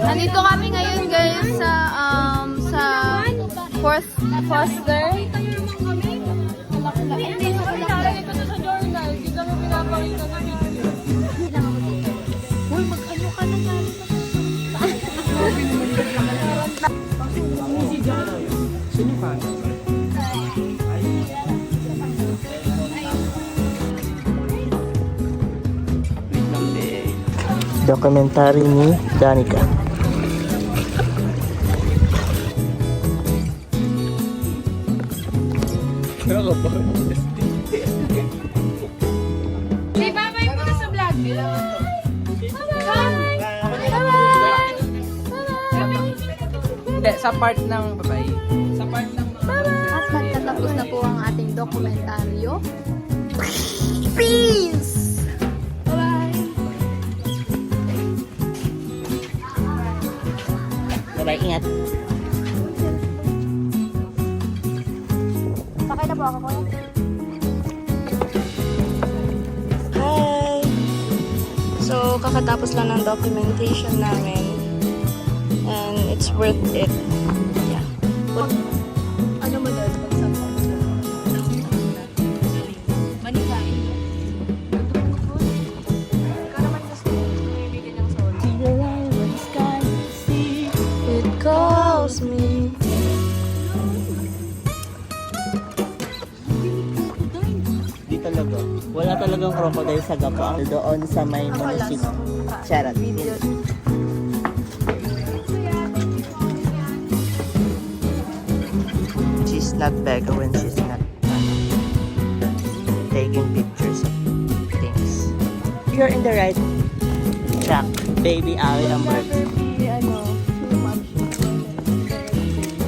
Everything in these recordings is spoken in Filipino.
Nandito kami ngayon guys sa Foster. Hindi sa journal. Hindi kami pinapakita ng video. Uy, mag-ano ka na yan. Sino pa? Dokumentary ni Danica. Say bye-bye muna sa vlog. Bye-bye! Hindi, sa part ng babae. Sa part ng At magtatapos na po ang ating dokumentaryo. Peace! babae. Ingat. Sakay na po ako. Hi! So, kakatapos lang ng documentation namin. And it's worth it. Yeah. Ano mo doon? Pagsampa mo doon? Manila. Ikaw naman gusto mo bumibili ng solo. It calls me. Di talaga. Wala talagang crocodile sa Gapa. Doon sa may munisip. Charot. She's not beg when she's not taking pictures of things. You're in the right track, baby Ali Amber.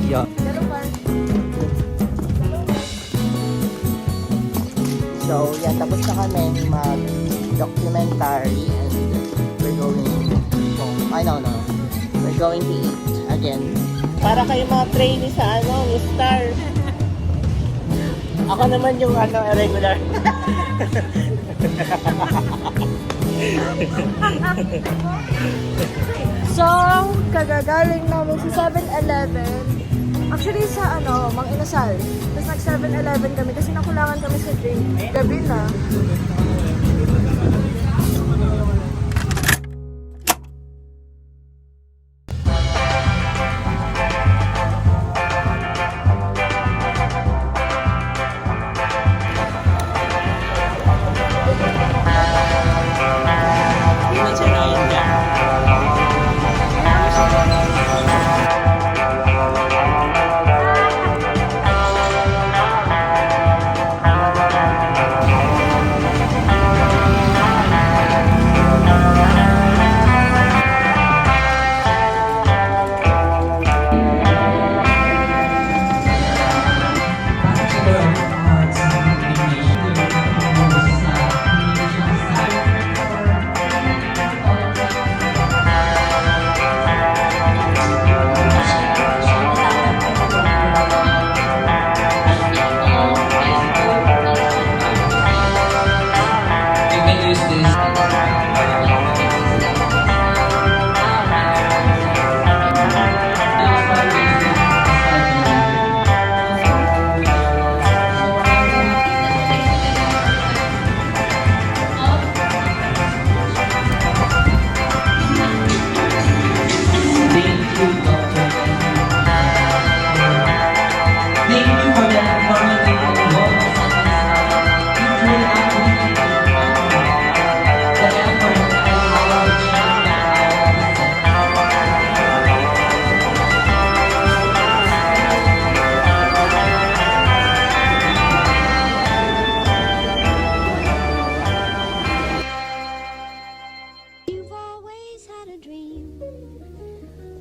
Yeah. So, yan, tapos na kami mag-documentary and we're going we're going to eat again. Para kayo mga trainee sa ni Star. Ako naman yung regular. So, kagagaling namin sa 7-Eleven. Actually, sa Mang Inasal. Tapos nag-7-Eleven kami kasi nakulangan kami sa drink. Gabi na.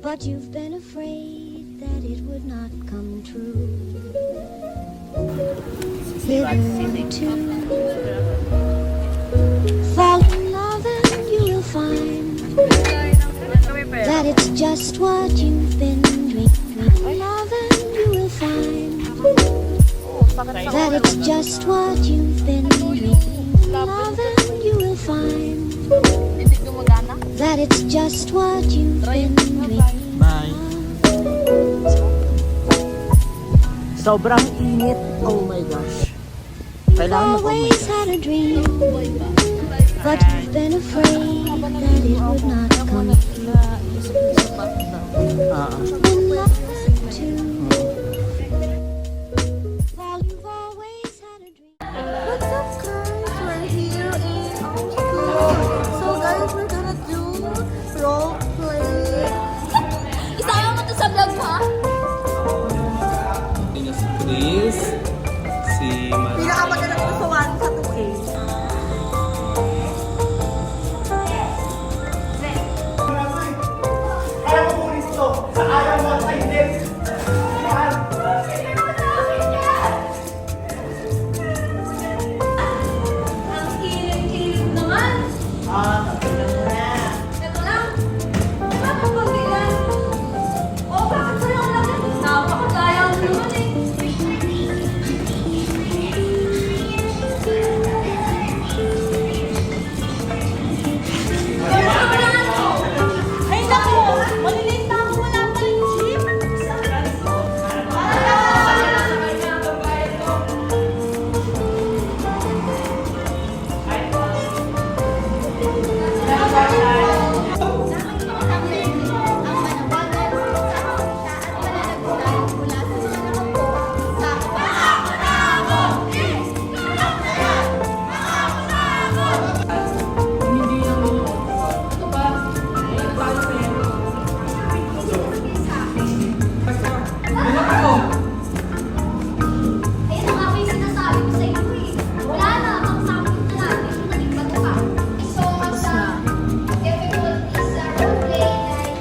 But you've been afraid that it would not come true. Hitherto, fall in love and you will find that it's just what you've been dreaming. Love and you will find that it's just what you've been dreaming. Love and you will find. Bibig gumagana? that it's just what you've been dreaming. Bye. Sobrang init. Oh my gosh. Kailangan Always had a dream, but you've been afraid that it would not come. Been lied to. While you've always had a dream. What's up guys? We're here in our school. So guys, we're gonna do role play. Isama mo to sa vlog mo, ha? Ina si Chris, si Mara. Pinakamaganda ko sa 1 sa 2A. Ang kilig-kilig naman. Ito lang. Bakit pagbilan? O, bakit sa'yo ang laki? Napakadaya mo naman eh. Ay, naku! Malilate na ako. Wala pa rin jeep. Ayun ang aking sinasabi ko sa iyo eh. Wala na, ang sabi na natin yung naging bato ka. So, sa difficulties sa roleplay ay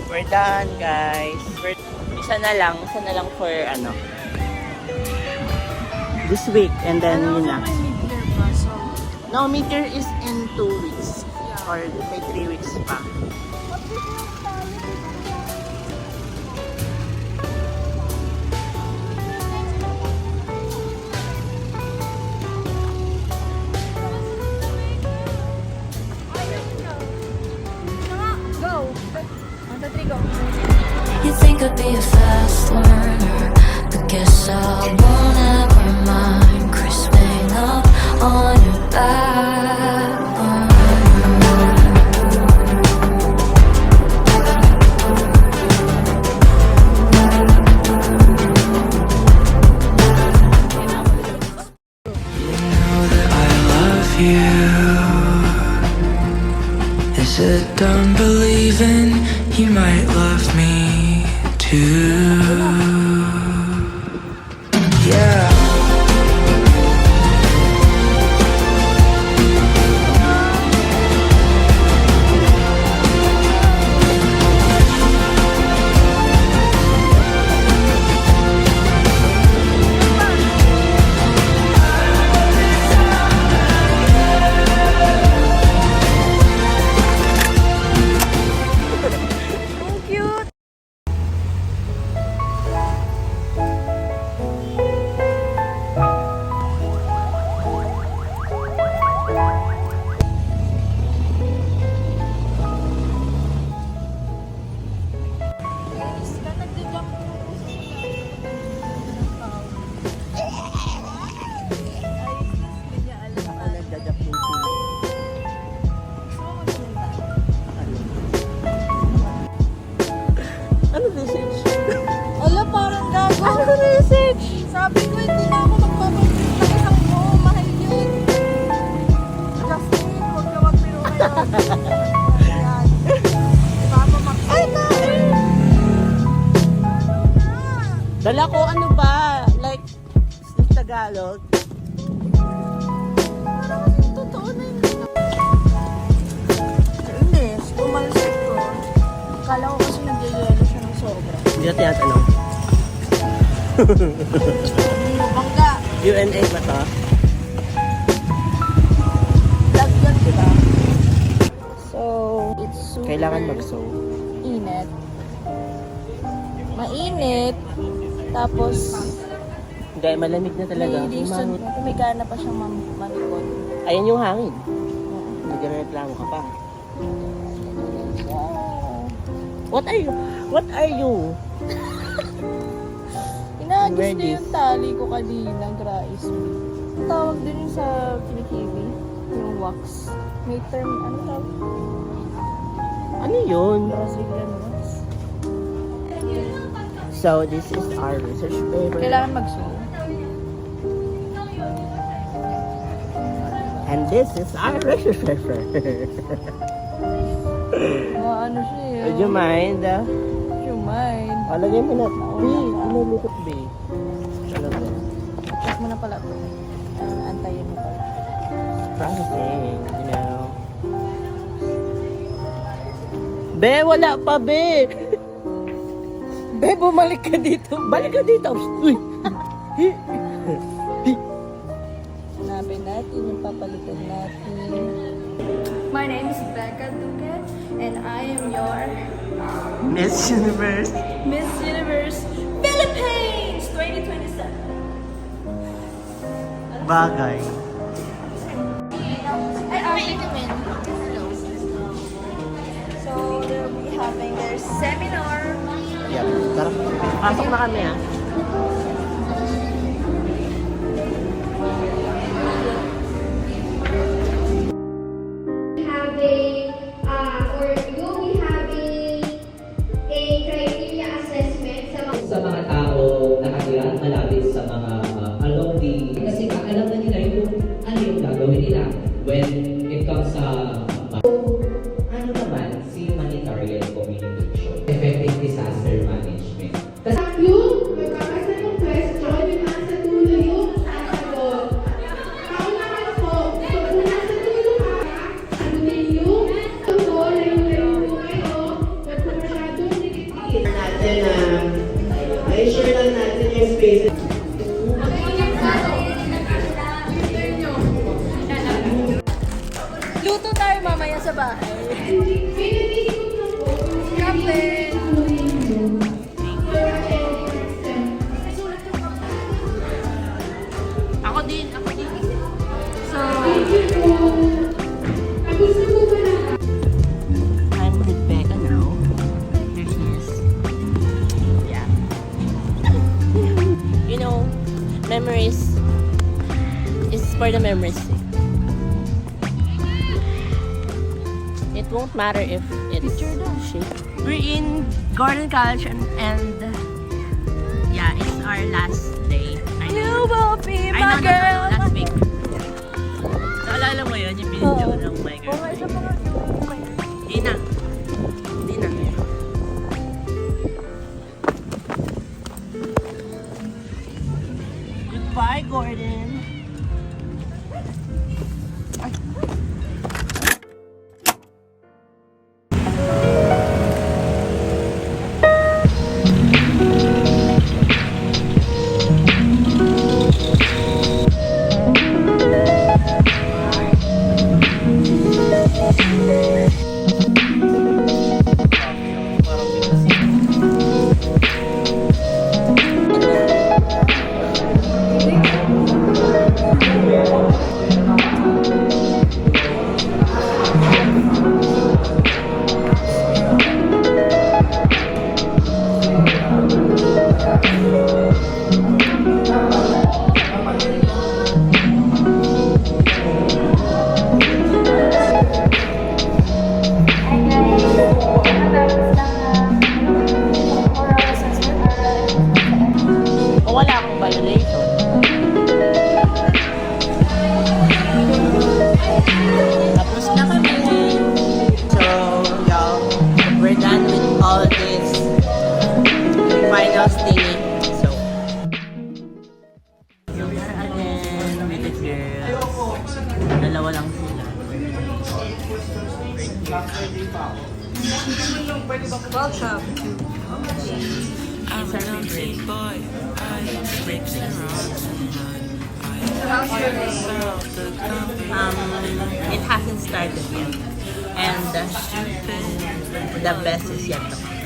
We're done, guys. Isa na lang for ano. This week, and then yun lang. No, midyear is in 2 weeks. Or may 3 weeks pa. You think I'd be a fast learner, but guess I won't ever mind crisping up on your back burner. I love you. Is it done believing you might love me too? Yeah. Ano message? Ala, parang gago. Ano message? Sabi ko, hindi na ako magpapalit ng isang buo. Mahal yun. Justin, huwag ka magpiro ngayon. Ayan. Papa Max. Ay, Dala ko ano ba? Like, Tagalog. parang kasi totoo na yun. Inis, pumalsik ko. Kala ko kasi nagyayelo siya ng sobra. Hindi na tinatanong. Bangga. UNA ba to? kailangan mag-sew. Init. Mainit. Tapos, Hindi, malamig na talaga. radiation. Umangot. Kumigana pa siyang malikot. Ayan yung hangin. Hindi ka na reklamo ka pa. What are you? What are you? Inagis Ready. na yung tali ko kanina, guys. Tawag din yung sa kinikiwi. Yung wax. May term, ano tawag? Ano yun? Brazilian wax. So, this is our research paper. Kailangan mag-sew. And this is our research paper. Ano siya yun? Would you mind? You mind? Lagay mo na. B, inulukot B. Talaga. Check mo na pala ito. Antayin mo pala. Processing, you know. Be, wala pa, Be! Be, bumalik ka dito. Balik ka dito! Uy! Hanapin natin yung papalitan natin. My name is Becca Duquet, and I am your Miss Universe. Miss Universe Philippines 2027. Bagay. So they'll be having their seminar. Yep. Tara. Pasok na kami, ha? Having or you'll be having a criteria assessment sa sa mga tao nakatira malapit sa mga along the kasi alam na nila yung ano yung gagawin nila when it comes sa ano naman si humanitarian communication, effective disaster management. Kasi Yung magkakasa ng question, yung nasa dulo yung sasagot. Ako naman po, so kung nasa dulo ka, sagutin yung totoo, layo-layo po kayo, huwag po masyadong negative. natin na i-share lang natin yung space. Luto tayo mamaya sa bahay. Captain! Ako din, ako din. So, I'm with Becca now. Here she is. Yeah. You know, memories is for the memories sake. It won't matter if it's shape. We're in Gordon College and yeah, it's our last day. I know. you will be Ay, my no, girl. last week. Naalala mo yun, yung video ng My Girl. Okay, isa pa nga yung Di na. Di na. Goodbye, Gordon. O wala akong violation. Tapos na kami. So, y'all, we're done with all this finals thingy. So, here we are again with the girls. Dalawa lang sila. Welcome. It's our favorite. How's your day? It hasn't started yet. And the best is yet to come.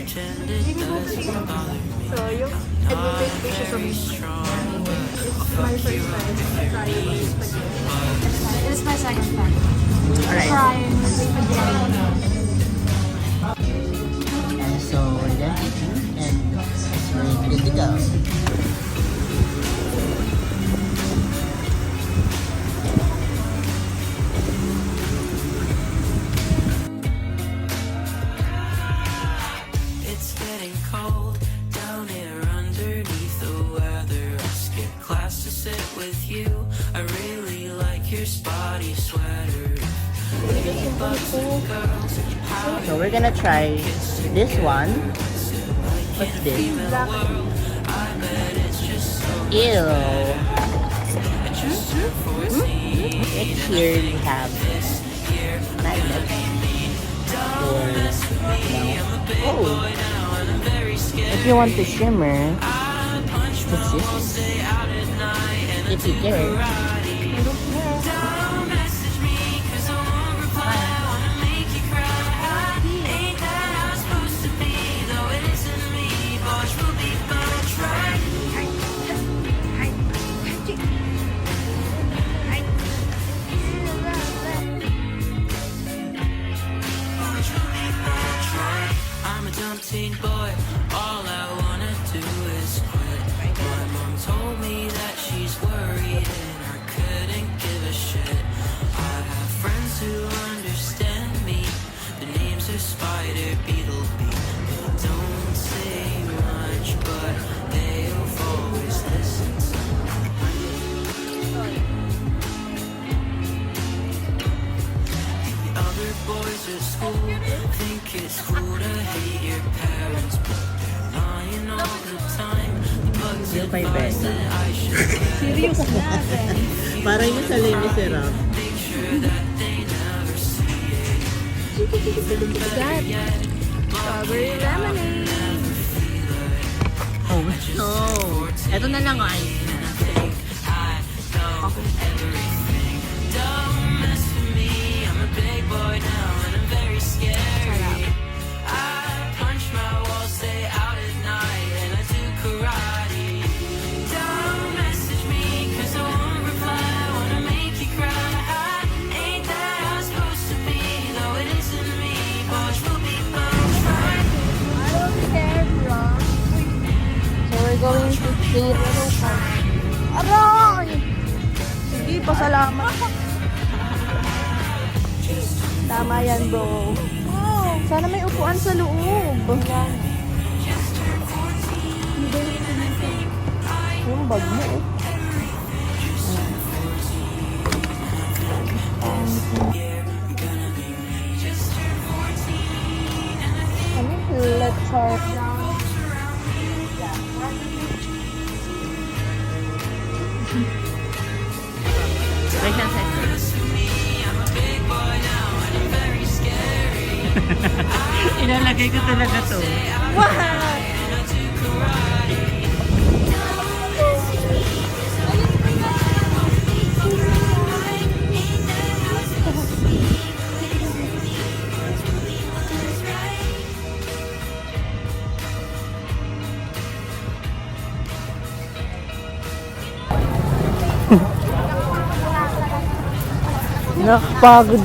So, yung advantage dishes of it's my first time trying spaghetti. It is my second time. Alright. Trying spaghetti. And so we're done eating and we're good to go. It's getting cold down here underneath the weather. I skip class to sit with you. I really like your spotty sweater. So we're gonna try this one. What's this? Ew. Right here we have magnets. Oh. If you want to shimmer, what's this? If you care. I'm a dumb teen boy, all I wanna do is quit. My mom told me that she's worried and I couldn't give a shit. I have friends who understand me, their names are Spider, Beetle, Bee. They don't say much, but they'll always listen to other boys at school think it's cool to hate your parents, but they're lying all the time. The bugs Yung may advise bed. that I should Serious natin. Parang yung sa Les Miserables. make sure that they never see it. Strawberry lemonade. Oh no! Ito na lang ay. Everything. Don't mess with me. I'm a big boy now and I'm very scary. I punch my walls, stay out at night, and I do karate. Don't message me 'cause I won't reply. I wanna make you cry. Ain't that how it's supposed to be? Though it isn't me. Watch will be both right. So, we're going to paint. Aray! Sige, pasalamat. Tama yan, bro. Sana may upuan sa loob. Yung bag mo, eh. Let's start. Wait a second. Ilalagay ko talaga to. Nakapagod